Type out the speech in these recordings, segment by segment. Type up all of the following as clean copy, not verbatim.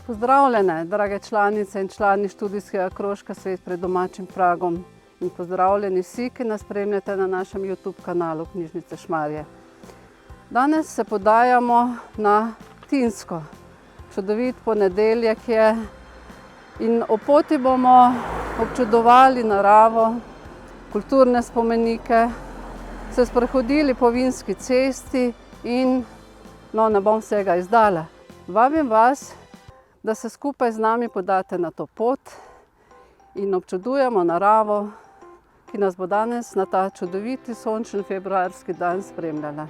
Pozdravljene, drage članice in člani študijskega krožka Svet pred domačim pragom in pozdravljeni vsi, ki nas spremljate na našem YouTube kanalu Knjižnice Šmarje. Danes se podajamo na Tinsko. Čudovit ponedeljek je in ob poti bomo občudovali naravo, kulturne spomenike, se sprehodili po Vinski cesti in, ne bom vsega izdala. Vabim vas, da se skupaj z nami podate na to pot in občudujemo naravo, ki nas bo danes na ta čudoviti sončen februarski dan spremljala.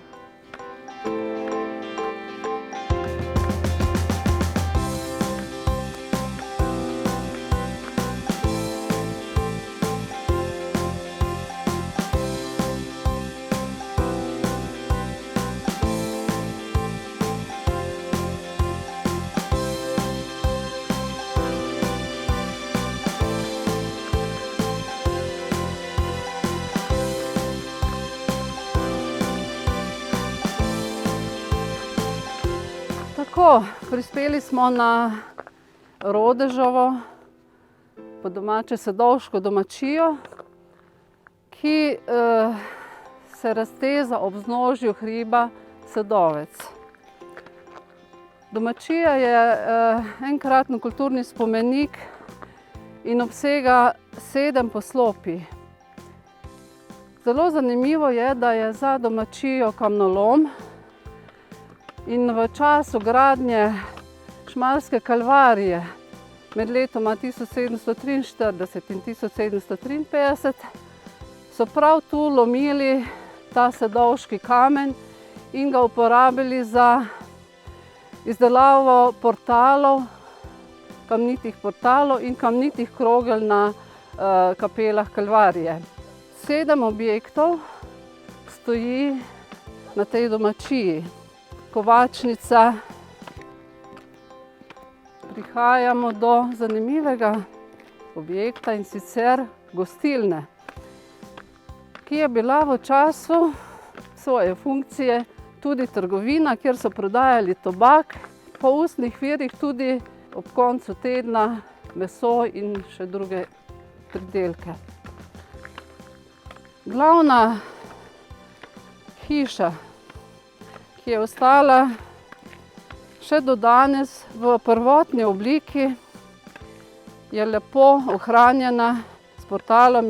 Tako, prispeli smo na Rodeževo, po domače Sedovško domačijo, ki se razteza ob vznožju hriba Sedovec. Domačija je enkratni kulturni spomenik in obsega 7 poslopij. Zelo zanimivo je, da je za domačijo kamnolom. In v času gradnje Šmarske kalvarije med letoma 1743 in 1753 so prav tu lomili ta sedovški kamen in ga uporabili za izdelavo portalov, kamnitih portalov in kamnitih krogel na kapelah kalvarije. 7 objektov stoji na tej domačiji. Kovačnica. Prihajamo do zanimivega objekta in sicer gostilne, ki je bila v času svoje funkcije tudi trgovina, kjer so prodajali tobak, po ustnih virih tudi ob koncu tedna meso in še druge pridelke. Glavna hiša, ki je ostala še do danes v prvotni obliki, je lepo ohranjena s portalom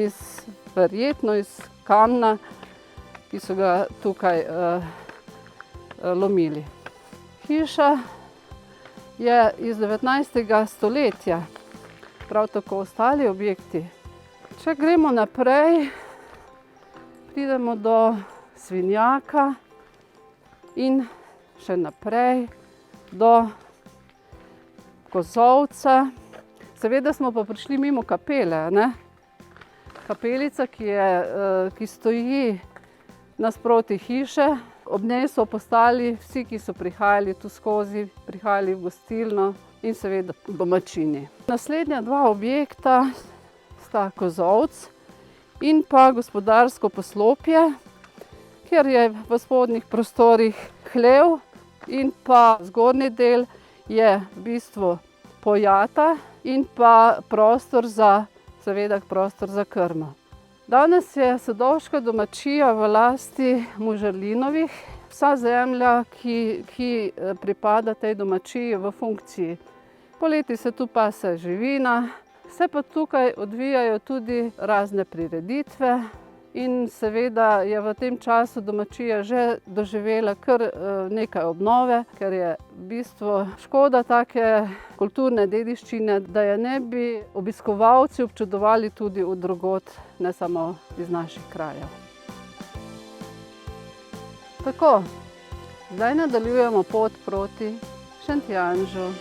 verjetno iz kamna, ki so ga tukaj lomili. Hiša je iz 19. stoletja, prav tako ostali objekti. Če gremo naprej, pridemo do Svinjaka in še naprej do Kozolca. Seveda smo pa prišli mimo kapele, ne? Kapelica, ki stoji nasproti hiše. Ob njej so postali vsi, ki so prihajali tu skozi, prihajali v gostilno in seveda domačini. Naslednja 2 objekta sta Kozolc in pa gospodarsko poslopje, kjer je v spodnjih prostorih hlev in pa zgornji del je v bistvu pojata in pa prostor za krmo. Danes je sedovška domačija v lasti Mužerlinovih. Vsa zemlja, ki pripada tej domačiji, v funkciji. Poleti se tu pase živina, se pa tukaj odvijajo tudi razne prireditve. In seveda je v tem času domačija že doživela kar nekaj obnove, ker je v bistvu škoda take kulturne dediščine, da je ne bi obiskovalci občudovali tudi od drugod, ne samo iz naših krajev. Tako, zdaj nadaljujemo pot proti Šentjanžu.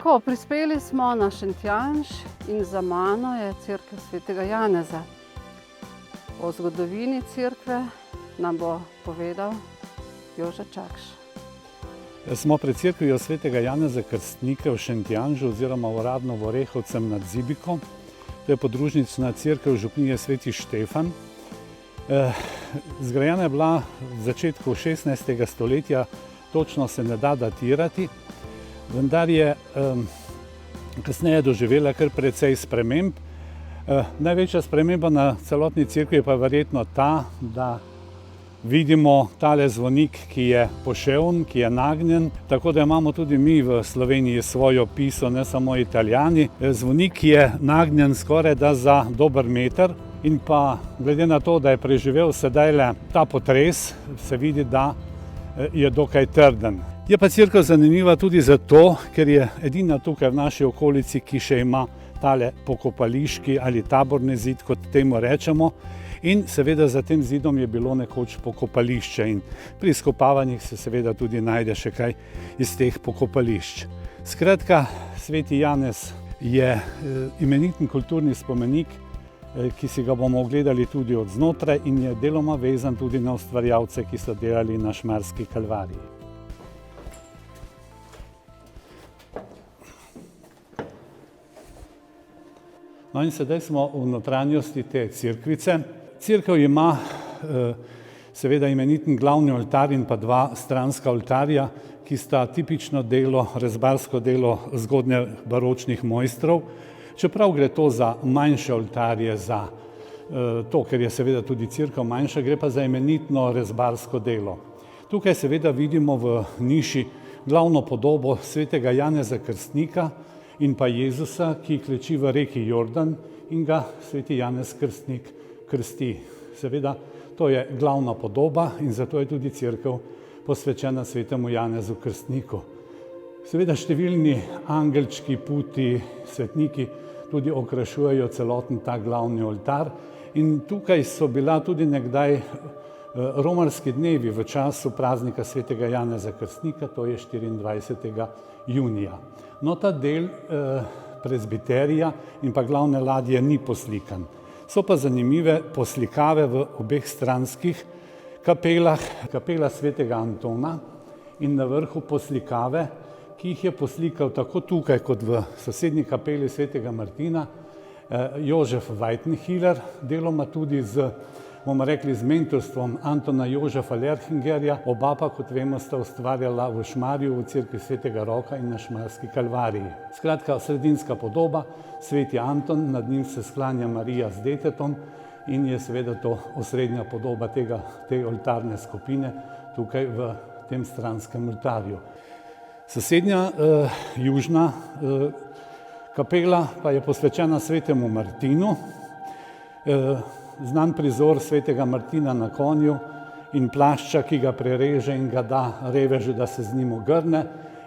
Tako, prispeli smo na Šentjanž in za mano je cerkev svetega Janeza. O zgodovini cerkve nam bo povedal Jože Čakš. Smo pred cerkvijo svetega Janeza Krstnika v Šentjanžu oziroma uradno v Orehovcem nad Zibikom. To je podružnična cerkev župnije Sveti Štefan. Zgrajena je bila v začetku 16. stoletja, točno se ne da datirati, vendar je kasneje doživela kar precej sprememb. Največja sprememba na celotni cerkvi je pa verjetno ta, da vidimo tale zvonik, ki je poševn, ki je nagnjen, tako da imamo tudi mi v Sloveniji svojo piso, ne samo Italijani. Zvonik je nagnjen skoraj da za dober meter in pa glede na to, da je preživel sedajle ta potres, se vidi, da je dokaj trden. Je pa cerkev zanimiva tudi zato, ker je edina tukaj v naši okolici, ki še ima tale pokopališki ali taborni zid, kot temu rečemo. In seveda za tem zidom je bilo nekoč pokopališče in pri izkopavanjih se seveda tudi najde še kaj iz teh pokopališč. Skratka, sveti Janez je imeniten kulturni spomenik, ki si ga bomo ogledali tudi od znotraj in je deloma vezan tudi na ustvarjalce, ki so delali na Šmarski Kalvariji. No in sedaj smo v notranjosti te cerkvice. Cerkev ima seveda imeniten glavni oltar in pa dva stranska oltarja, ki sta tipično delo, rezbarsko delo zgodnjebaročnih mojstrov. Čeprav gre to za manjše oltarje, za to, ker je seveda tudi cerkev manjša, gre pa za imenitno rezbarsko delo. Tukaj seveda vidimo v niši glavno podobo svetega Janeza Krstnika in pa Jezusa, ki kleči v reki Jordan in ga sveti Janez Krstnik krsti. Seveda, to je glavna podoba in zato je tudi cerkev posvečena svetemu Janezu Krstniku. Seveda številni angelčki, puti, svetniki tudi okrašujejo celoten ta glavni oltar in tukaj so bila tudi nekdaj romarski dnevi v času praznika svetega Janeza Krstnika, to je 24. junija. No, ta del prezbiterija in pa glavne ladje ni poslikan. So pa zanimive poslikave v obeh stranskih kapelah. Kapela svetega Antona in na vrhu poslikave, ki jih je poslikal tako tukaj kot v sosednji kapeli svetega Martina, Jožef Weitenhiller, deloma tudi z mentorstvom Antona Jožefa Lerchingerja, oba pa, kot vemo, sta ustvarjala v Šmarju v cerkvi svetega Roka in na Šmarski Kalvariji. Skratka, sredinska podoba, sveti Anton, nad njim se sklanja Marija z detetom in je seveda to osrednja podoba te oltarne skupine tukaj v tem stranskem oltarju. Sosednja južna kapela pa je posvečena svetemu Martinu. Znan prizor svetega Martina na konju in plašča, ki ga prereže in ga da revežu, da se z njim ogrne,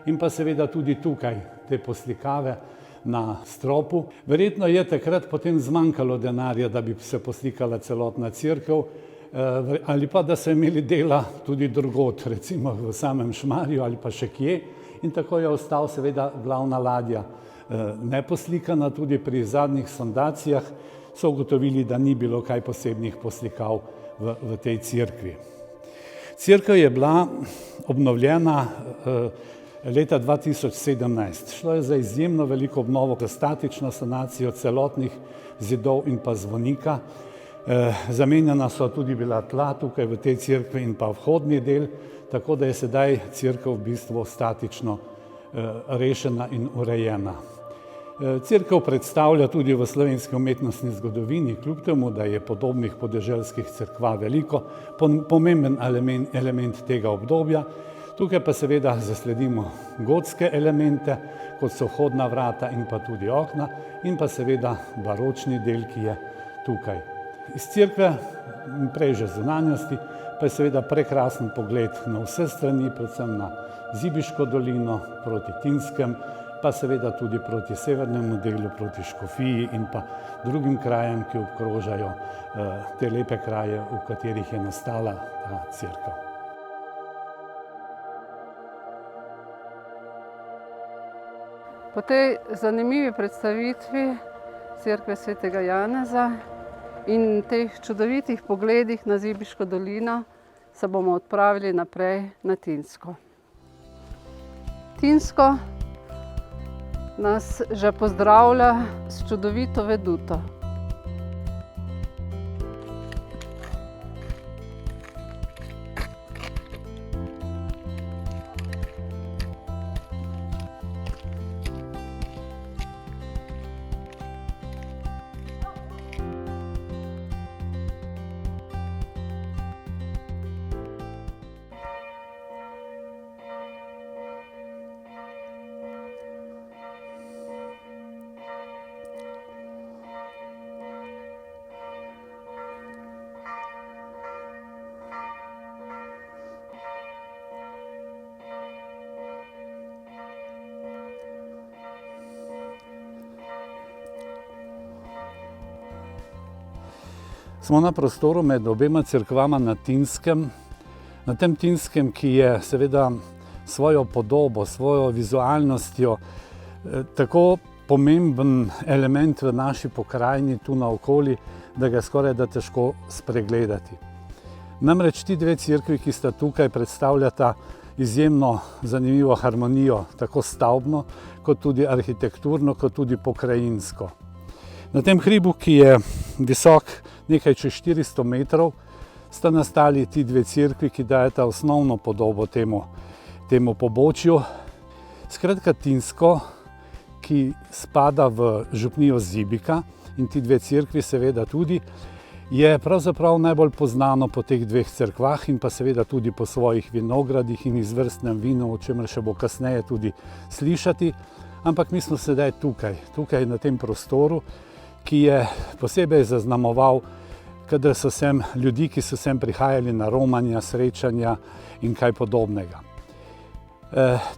in pa seveda tudi tukaj te poslikave na stropu. Verjetno je takrat potem zmanjkalo denarja, da bi se poslikala celotna cerkev, ali pa da so imeli dela tudi drugod, recimo v samem Šmarju ali pa še kje, in tako je ostal seveda glavna ladja neposlikana. Tudi pri zadnjih sondacijah so ugotovili, da ni bilo kaj posebnih poslikav v tej cerkvi. Cerkev je bila obnovljena leta 2017. Šlo je za izjemno veliko obnovo, za statično sanacijo celotnih zidov in pa zvonika. Zamenjana so tudi bila tla tukaj v tej cerkvi in pa vhodni del, tako da je sedaj cerkev v bistvu statično rešena in urejena. Cerkev predstavlja tudi v slovenski umetnostni zgodovini, kljub temu, da je podobnih podeželskih cerkva veliko, pomemben element tega obdobja. Tukaj pa seveda zasledimo gotske elemente, kot so vhodna vrata in pa tudi okna, in pa seveda baročni del, ki je tukaj. Iz cerkve, prej že zunanjosti, pa je seveda prekrasen pogled na vse strani, predvsem na Zibiško dolino proti Tinskem, pa seveda tudi proti severnemu delu, proti Škofiji in pa drugim krajem, ki obkrožajo te lepe kraje, v katerih je nastala ta cerkev. Po tej zanimivi predstavitvi cerkve svetega Janeza in teh čudovitih pogledih na Zibiško dolino se bomo odpravili naprej na Tinsko. Tinsko nas že pozdravlja s čudovito veduto. Smo na prostoru med obema cerkvama na Tinskem. Na tem Tinskem, ki je seveda svojo podobo, svojo vizualnostjo tako pomemben element v naši pokrajini tu naokoli, da ga je skoraj da težko spregledati. Namreč ti dve cerkvi, ki sta tukaj, predstavljata izjemno zanimivo harmonijo, tako stavbno, kot tudi arhitekturno, kot tudi pokrajinsko. Na tem hribu, ki je visok nekaj čez 400 metrov, sta nastali ti dve cerkvi, ki dajeta osnovno podobo temu pobočju. Skratka, Tinsko, ki spada v župnijo Zibika, in ti dve cerkvi seveda tudi, je pravzaprav najbolj poznano po teh dveh cerkvah in pa seveda tudi po svojih vinogradih in izvrstnem vinu, o čemer še bo kasneje tudi slišati. Ampak mi smo sedaj tukaj na tem prostoru, ki je posebej zaznamoval, kadar so sem ljudi, ki so sem prihajali na romanja, srečanja in kaj podobnega.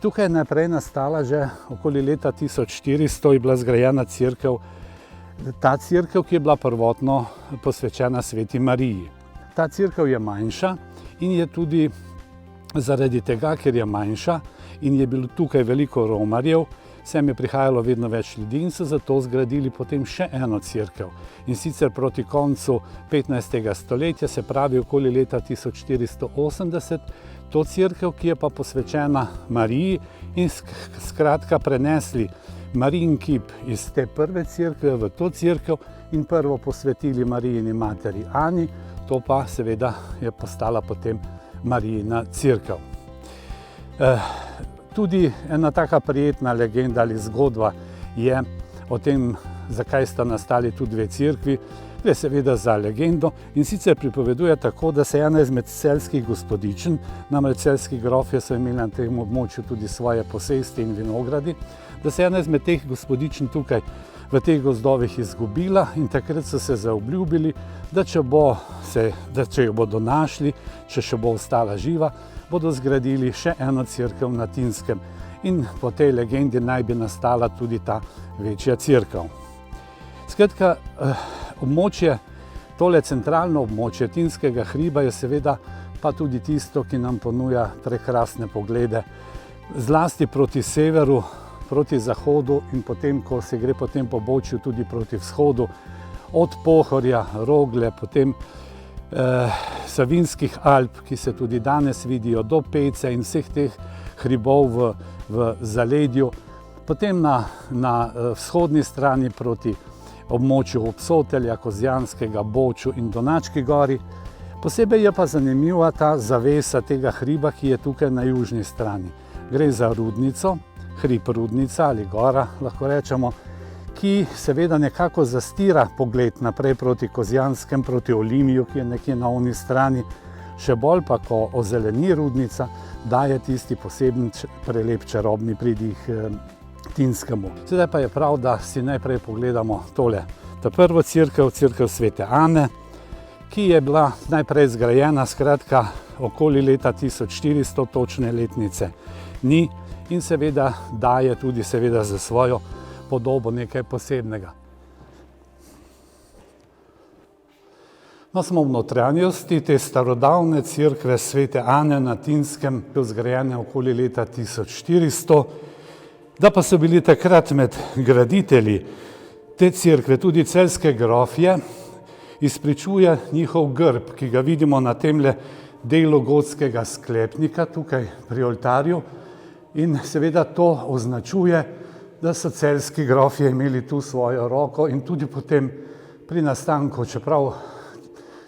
Tukaj je najprej nastala že okoli leta 1400, je bila zgrajena cerkev, ta cerkev, ki je bila prvotno posvečena Sveti Mariji. Ta cerkev je manjša in je tudi zaradi tega, ker je manjša in je bilo tukaj veliko romarjev, sem je prihajalo vedno več ljudi in so zato zgradili potem še eno cerkev. In sicer proti koncu 15. stoletja, se pravi okoli leta 1480, to cerkev, ki je pa posvečena Mariji, in skratka prenesli Marijin kip iz te prve cerkve v to cerkev in prvo posvetili Marijini materi Ani, to pa seveda je postala potem Marijina cerkev. Tudi ena taka prijetna legenda ali zgodba je o tem, zakaj sta nastali tu dve cerkvi. Gre seveda za legendo in sicer pripoveduje tako, da se ena izmed celjskih gospodičen, namreč celjski grofje so imeli na tem območju tudi svoje posesti in vinogradi, da se ena izmed teh gospodičen tukaj v teh gozdovih izgubila in takrat so se zaobljubili, da če jo bodo našli, če še bo ostala živa, bodo zgradili še eno cerkev na Tinskem in po tej legendi naj bi nastala tudi ta večja cerkev. Skratka, območje, tole centralno območje Tinskega hriba je seveda pa tudi tisto, ki nam ponuja prekrasne poglede, zlasti proti severu, proti zahodu in potem, ko se gre po tem pobočju tudi proti vzhodu, od Pohorja, Rogle, potem Savinjskih Alp, ki se tudi danes vidijo, do Pece in vseh teh hribov v zaledju, potem na vzhodni strani proti območju Obsotelja, Kozjanskega, Boču in Donački gori. Posebej je pa zanimiva ta zavesa tega hriba, ki je tukaj na južni strani. Gre za rudnico, hrib Rudnica ali gora, lahko rečemo, ki seveda nekako zastira pogled naprej proti Kozjanskem, proti Olimiju, ki je nekje na oni strani. Še bolj pa, ko ozeleni rudnica, daje tisti poseben prelep čarobni pridih Tinskemu. Sedaj pa je prav, da si najprej pogledamo tole. Ta prvo cerkev, cerkev Svete Ane, ki je bila najprej zgrajena, skratka, okoli leta 1400, točne letnice ni in seveda daje tudi seveda za svojo podobo nekaj posebnega. No, smo v notranjosti te starodavne cerkve Svete Ane na Tinskem, zgrajene okoli leta 1400. Da pa so bili takrat med graditelji te cerkve tudi celjske grofje, izpričuje njihov grb, ki ga vidimo na temle delu gotskega sklepnika, tukaj pri oltarju, in seveda to označuje, da so celjski grofje imeli tu svojo roko in tudi potem pri nastanku, čeprav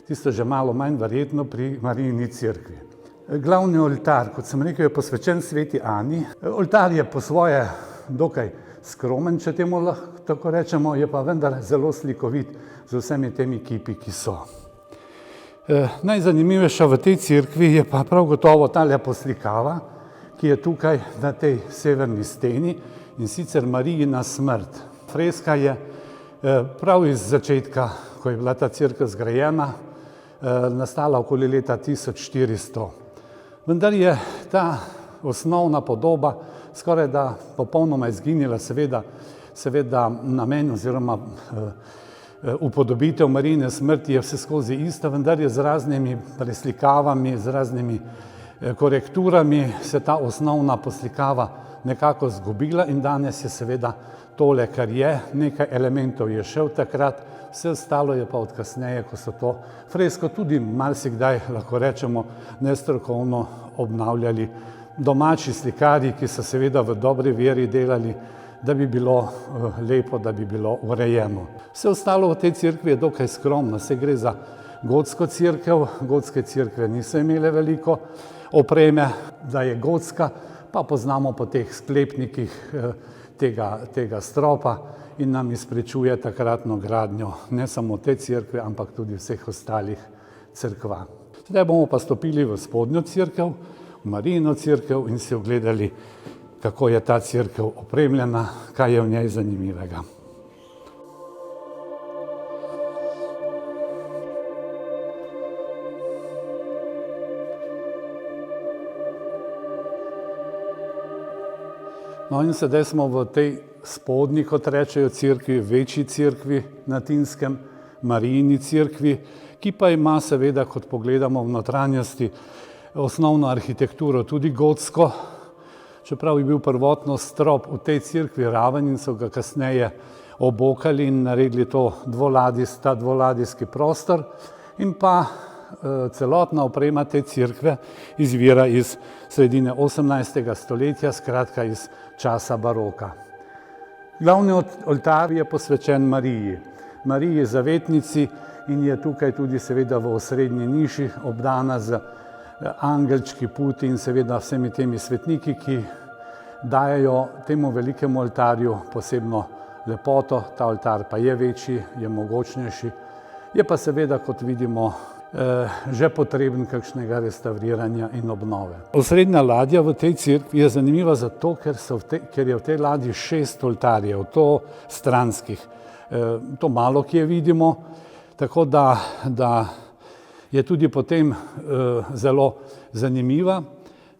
tisto že malo manj verjetno, pri Marijini cerkvi. Glavni oltar, kot sem rekel, je posvečen sveti Ani. Oltar je po svoje dokaj skromen, če temu lahko tako rečemo, je pa vendar zelo slikovit z vsemi temi kipi, ki so. Najzanimivejša v tej cerkvi je pa prav gotovo tale poslikava, ki je tukaj na tej severni steni, in sicer Marijina smrt. Freska je prav iz začetka, ko je bila ta cerkev zgrajena, nastala okoli leta 1400. Vendar je ta osnovna podoba skoraj da popolnoma izginila, seveda namen oziroma upodobitev Marijine smrti je vse skozi ista, vendar je z raznimi preslikavami, z raznimi korekturami se ta osnovna poslikava nekako zgubila in danes je seveda tole, kar je, nekaj elementov je še od takrat, vse ostalo je pa od kasneje, ko so to fresko tudi marsikdaj, lahko rečemo, nestrokovno obnavljali domači slikarji, ki so seveda v dobri veri delali, da bi bilo lepo, da bi bilo urejeno. Vse ostalo v tej cerkvi je dokaj skromno, se gre za gotsko cerkev, gotske cerkve niso imele veliko opreme, da je gotska, pa poznamo po teh sklepnikih tega stropa in nam izpričuje takratno gradnjo ne samo te cerkve, ampak tudi vseh ostalih cerkva. Zdaj bomo pa stopili v spodnjo cerkev, v Marijino cerkev in si ogledali, kako je ta cerkev opremljena, kaj je v njej zanimivega. No in sedaj smo v tej spodnji, kot rečejo, cerkvi, večji cerkvi na Tinskem, Marijini cerkvi, ki pa ima seveda, kot pogledamo v notranjosti, osnovno arhitekturo tudi gotsko, čeprav je bil prvotno strop v tej cerkvi raven in so ga kasneje obokali in naredili ta dvoladijski prostor in pa celotna oprema te cerkve izvira iz sredine 18. stoletja, skratka iz časa baroka. Glavni oltar je posvečen Mariji, Mariji zavetnici in je tukaj tudi seveda v osrednji niši obdana z angelčki, puti in seveda vsemi temi svetniki, ki dajejo temu velikemu oltarju posebno lepoto. Ta oltar pa je večji, je mogočnejši, je pa seveda, kot vidimo, že potreben kakšnega restavriranja in obnove. Osrednja ladja v tej cerkvi je zanimiva zato, ker je v tej ladji 6 oltarjev, to stranskih. To malo kje vidimo, tako da je tudi potem zelo zanimiva.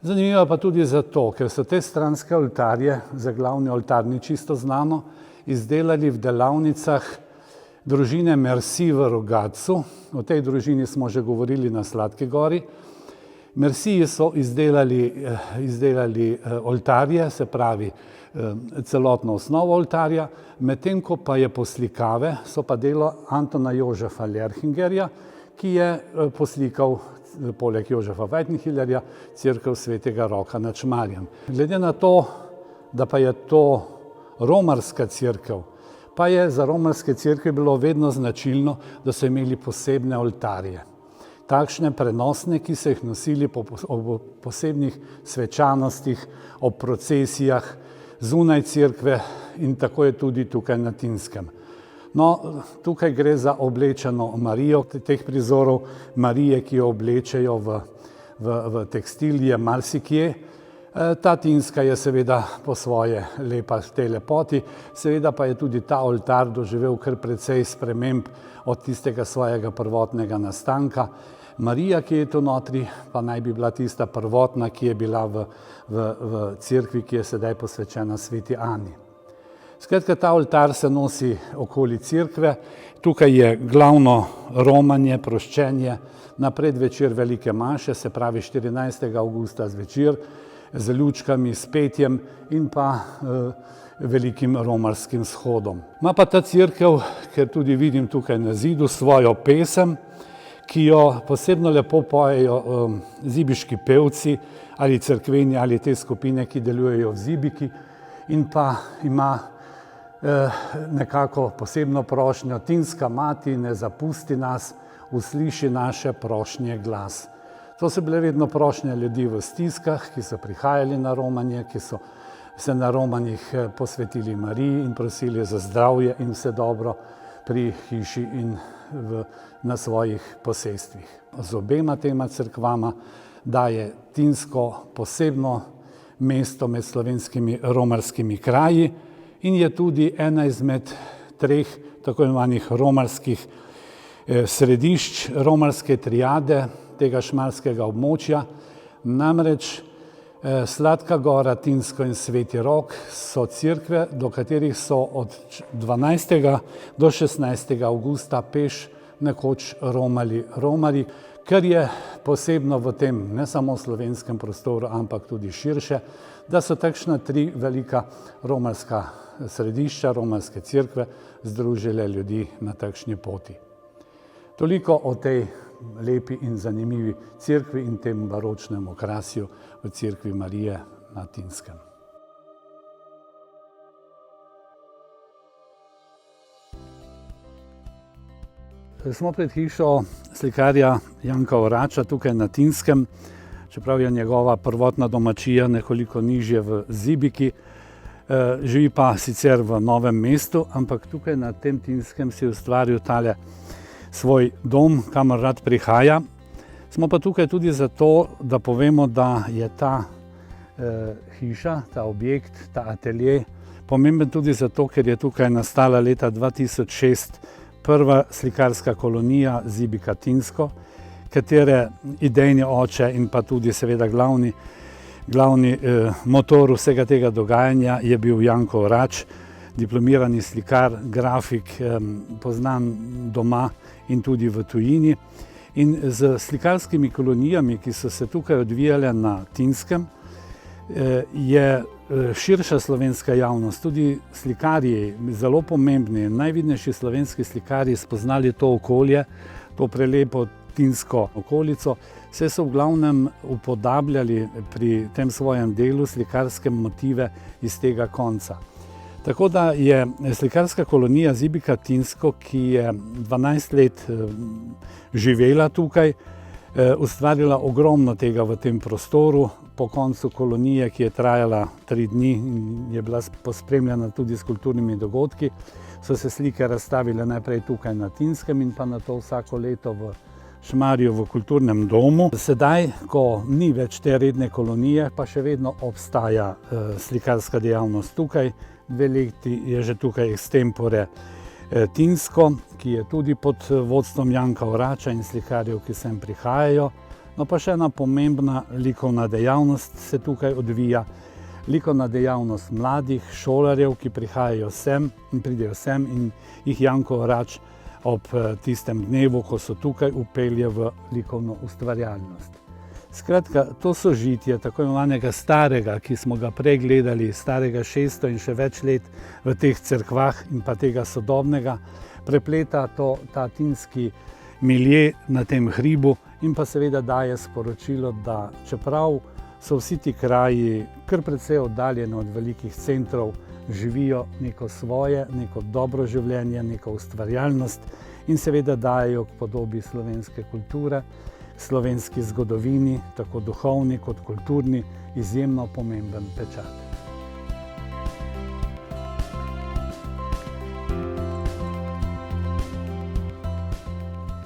Zanimiva pa tudi zato, ker so te stranske oltarje, za glavni oltar ni čisto znano, izdelali v delavnicah družine Merci v Rogatcu. O tej družini smo že govorili na Sladki gori. Mersiji so izdelali oltarje, se pravi celotno osnovo oltarja, medtem ko pa je poslikave, so pa delo Antona Jožefa Lerchingerja, ki je poslikal poleg Jožefa Weitenhillerja cerkev svetega Roka nad Šmarjem. Glede na to, da pa je to romarska cerkev, pa je za romarske cerkve bilo vedno značilno, da so imeli posebne oltarje. Takšne prenosne, ki so jih nosili ob posebnih svečanostih, ob procesijah, zunaj cerkve in tako je tudi tukaj na Tinskem. No, tukaj gre za oblečeno Marijo, teh prizorov Marije, ki jo oblečejo v tekstilije marsikje. Ta Tinska je seveda po svoje lepa v tej lepoti, seveda pa je tudi ta oltar doživel kar precej sprememb od tistega svojega prvotnega nastanka. Marija, ki je tu notri, pa naj bi bila tista prvotna, ki je bila v cerkvi, ki je sedaj posvečena sveti Ani. Skratka, ta oltar se nosi okoli cerkve, tukaj je glavno romanje, proščenje na predvečer velike maše, se pravi 14. avgusta zvečer, z lučkami, s petjem in pa velikim romarskim shodom. Ima pa ta cerkev, ker tudi vidim tukaj na zidu, svojo pesem, ki jo posebno lepo pojejo zibiški pevci ali cerkveni ali te skupine, ki delujejo v Zibiki, in pa ima nekako posebno prošnjo: Tinska mati, ne zapusti nas, usliši naše prošnje glas. To so bile vedno prošnje ljudi v stiskah, ki so prihajali na romanje, ki so se na romanjih posvetili Mariji in prosili za zdravje in vse dobro pri hiši in na svojih posestvih. Z obema tema cerkvama daje Tinsko posebno mesto med slovenskimi romarskimi kraji in je tudi ena izmed treh tako imenovanih romarskih središč romarske triade tega šmarskega območja. Namreč Sladka Gora, Tinsko in Sveti Rok so cerkve, do katerih so od 12. do 16. avgusta peš nekoč romarji, kar je posebno v tem ne samo slovenskem prostoru, ampak tudi širše, da so takšna tri velika romarska središča, romarske cerkve združile ljudi na takšni poti. Toliko o tej lepi in zanimivi cerkvi in tem baročnem okrasju v cerkvi Marije na Tinskem. Smo pred hišo slikarja Janka Orača tukaj na Tinskem, čeprav je njegova prvotna domačija nekoliko nižje v Zibiki, živi pa sicer v Novem mestu, ampak tukaj na tem Tinskem si je ustvaril tale svoj dom, kamor rad prihaja. Smo pa tukaj tudi zato, da povemo, da je ta hiša, ta objekt, ta atelje pomemben tudi zato, ker je tukaj nastala leta 2006 prva slikarska kolonija Zibika Tinsko, katere idejni oče in pa tudi seveda glavni motor vsega tega dogajanja je bil Janko Orač, diplomirani slikar, grafik, poznan doma in tudi v tujini. In z slikarskimi kolonijami, ki so se tukaj odvijale na Tinskem, je širša slovenska javnost, tudi slikarji, zelo pomembni, najvidnejši slovenski slikarji spoznali to okolje, to prelepo tinsko okolico, se so v glavnem upodabljali pri tem svojem delu slikarske motive iz tega konca. Tako da je slikarska kolonija Zibika Tinsko, ki je 12 let živela tukaj, ustvarila ogromno tega v tem prostoru. Po koncu kolonije, ki je trajala 3 dni in je bila pospremljena tudi s kulturnimi dogodki, so se slike razstavile najprej tukaj na Tinskem in pa nato vsako leto v Šmarju v kulturnem domu. Sedaj, ko ni več te redne kolonije, pa še vedno obstaja slikarska dejavnost tukaj. 2 leti je že tukaj extempore Tinsko, ki je tudi pod vodstvom Janka Orača in slikarjev, ki sem prihajajo. No pa še ena pomembna likovna dejavnost se tukaj odvija. Likovna dejavnost mladih šolarjev, ki prihajajo sem in pridejo sem in jih Janko Orač ob tistem dnevu, ko so tukaj, upelje v likovno ustvarjalnost. Skratka, to sožitje tako imenovanega starega, ki smo ga prej gledali, starega 600 in še več let v teh cerkvah in pa tega sodobnega, prepleta ta tinski milje na tem hribu in pa seveda daje sporočilo, da čeprav so vsi ti kraji kar precej oddaljeni od velikih centrov, živijo neko svoje, neko dobro življenje, neko ustvarjalnost in seveda dajejo k podobi slovenske kulture, slovenski zgodovini, tako duhovni kot kulturni, izjemno pomemben pečat.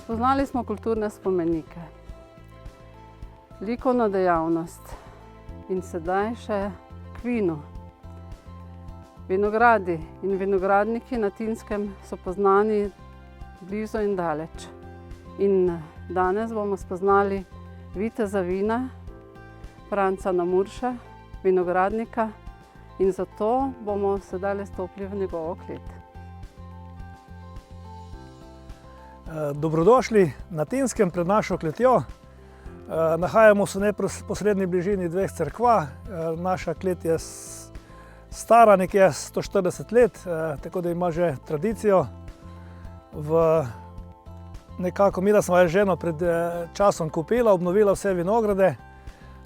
Spoznali smo kulturne spomenike, likovno dejavnost in sedaj še k vinu. Vinogradi in vinogradniki na Tinskem so poznani blizu in daleč. In danes bomo spoznali viteza vina, Franca Namurša, vinogradnika, in zato bomo sedaj stopili v njegovo klet. Dobrodošli na Tinskem pred našo kletjo. Nahajamo se v neposrednji bližini dveh cerkva. Naša klet je stara nekje 140 let, tako da ima že tradicijo. Nekako mi, da smo z ženo pred časom kupila, obnovila vse vinograde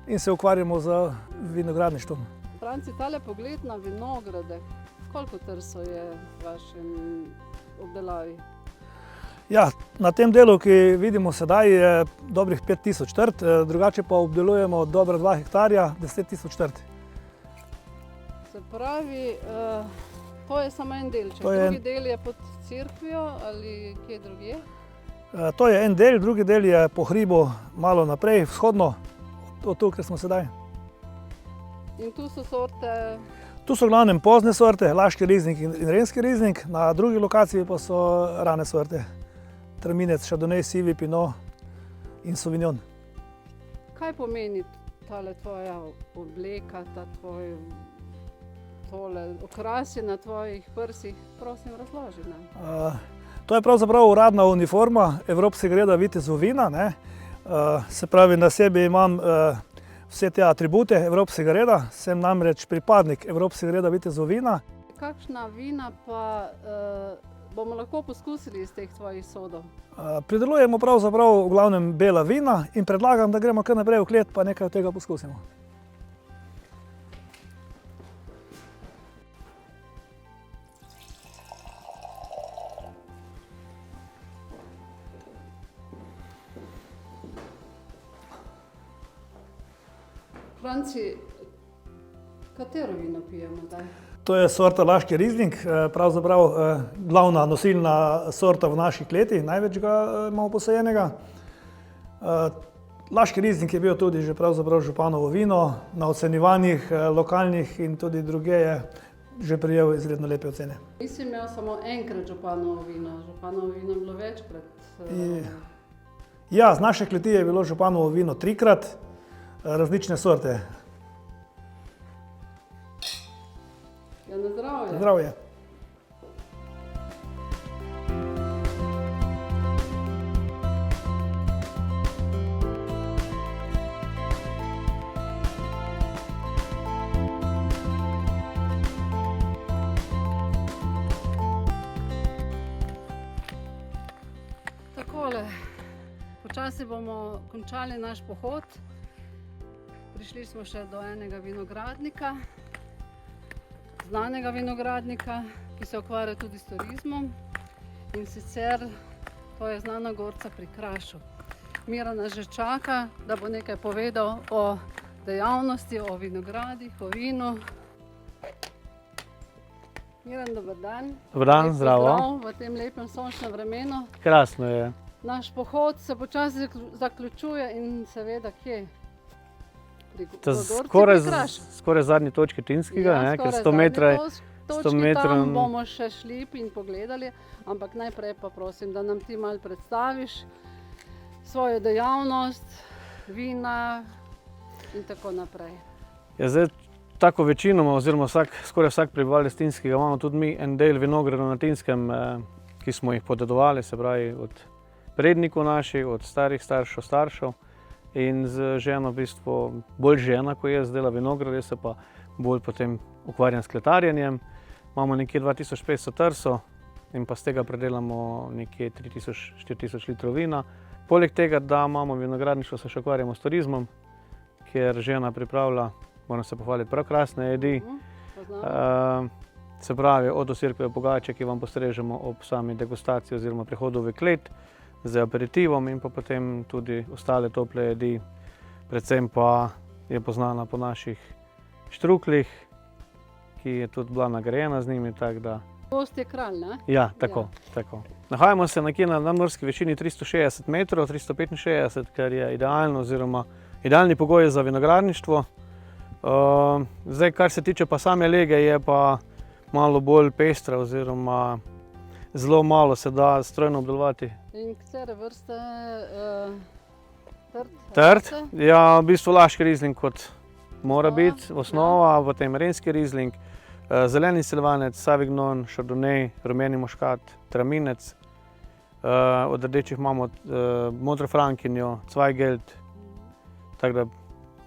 in se ukvarjamo z vinogradništvom. Franci, tale pogled na vinograde, koliko trsov je v vašem obdelavi? Ja, na tem delu, ki vidimo sedaj, je dobrih 5000 trt, drugače pa obdelujemo dobra 2 hektarja, 10 000 trt. Se pravi, to je samo en delček, drugi del je pod cerkvijo ali kje drugje? To je en del, drugi del je po hribu malo naprej, vzhodno, od tu, kjer smo sedaj. In tu so sorte? Tu so v glavnem pozne sorte, laški riznik in renski riznik, na drugi lokaciji pa so rane sorte. Traminec, Chardonnay, sivi, pinot in sauvignon. Kaj pomeni tale tvoja obleka, tole okrasje na tvojih prsih? Prosim, razloži nam. To je pravzaprav uradna uniforma Evropskega reda vitezov vina. Se pravi, na sebi imam vse te atribute Evropskega reda, sem namreč pripadnik Evropskega reda vitezov vina. Kakšna vina pa bomo lahko poskusili iz teh tvojih sodov? Pridelujemo pravzaprav v glavnem bela vina in predlagam, da gremo kar naprej v klet pa nekaj od tega poskusimo. Franci, katero vino pijemo zdaj? To je sorta laški rizling, pravzaprav glavna nosilna sorta v naši kleti, največ ga imamo posajenega. Laški rizling je bil tudi že pravzaprav županovo vino, na ocenjevanjih lokalnih in tudi druge je že prejel izredno lepe ocene. Nisi imel samo enkrat županovo vino je bilo večkrat. Ja, z naše kleti je bilo županovo vino 3-krat, različne sorte. Ja, na zdravje. Zdravje. Takole, počasi bomo končali naš pohod. Prišli smo še do enega vinogradnika, znanega vinogradnika, ki se ukvarja tudi s turizmom, in sicer to je znana Gorca pri Krašu. Miran nas že čaka, da bo nekaj povedal o dejavnosti, o vinogradih, o vinu. Miran, dober dan. Dober dan, zdravo. V tem lepem sončnem vremenu. Krasno je. Naš pohod se počasi zaključuje in seveda kje? Skoraj zadnji točki Tinskega, ker 100 metrov. Tam bomo še šli in pogledali, ampak najprej pa prosim, da nam ti malo predstaviš svojo dejavnost, vina in tako naprej. Ja, zdaj, tako večinoma, oziroma skoraj vsak prebivalec Tinskega imamo tudi mi en del vinogradov na Tinskem, ki smo jih podedovali, se pravi od prednikov naših, od starih staršev. In z ženo, v bistvu, bolj žena, ko jaz dela vinograd, jaz se pa bolj potem ukvarjam s kletarjenjem. Imamo nekje 2500 trsov in pa z tega predelamo nekje 3000–4000 litrov vina. Poleg tega, da imamo vinogradništvo, se še ukvarjamo s turizmom, kjer žena pripravlja, moram se pohvaliti, prav krasne jedi. Se pravi, od osirkove pogače, ki vam postrežemo ob sami degustaciji oziroma prihodu v klet, z aperitivom in pa potem tudi ostale tople jedi. Predvsem pa je poznana po naših štruklih, ki je tudi bila nagrajena z njimi, tako da... Gost je kralj, ne? Ja, tako. Nahajamo se nekje na nadmorski višini 360 metrov, 365, kar je idealno oziroma idealni pogoj za vinogradništvo. Zdaj, kar se tiče pa same lege, je pa malo bolj pestra oziroma zelo malo se da strojno obdelovati. In katere vrste trt? Ja, v bistvu laški rizling kot mora biti osnova, potem renski rizling, zeleni silvanec, savignon, chardonnay, rumeni muškat, traminec. Od rdečih imamo modro frankinjo, zweigelt, Tako da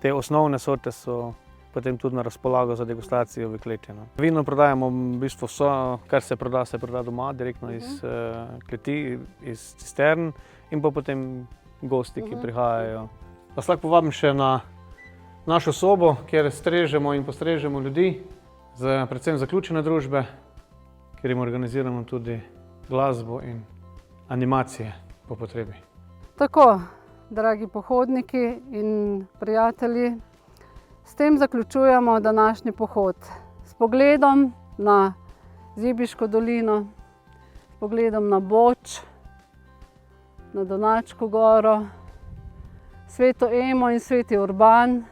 te osnovne sorte so potem tudi na razpolago za degustacijo v kleti. Vino prodajamo v bistvu vso, kar se proda doma, direktno iz kleti, iz cistern in pa potem gosti, ki prihajajo. Vas lahko povabim še na našo sobo, kjer strežemo in postrežemo ljudi, predvsem zaključene družbe, kjer jim organiziramo tudi glasbo in animacije po potrebi. Tako, dragi pohodniki in prijatelji, s tem zaključujemo današnji pohod. S pogledom na Zibiško dolino, s pogledom na Boč, na Donačko goro, Sveto Emo in Sveti Urban,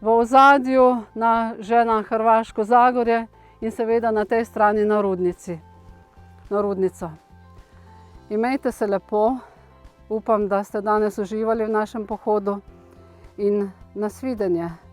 v ozadju že na Hrvaško Zagorje in seveda na tej strani na Rudnico. Imejte se lepo, upam, da ste danes uživali v našem pohodu in nasvidenje.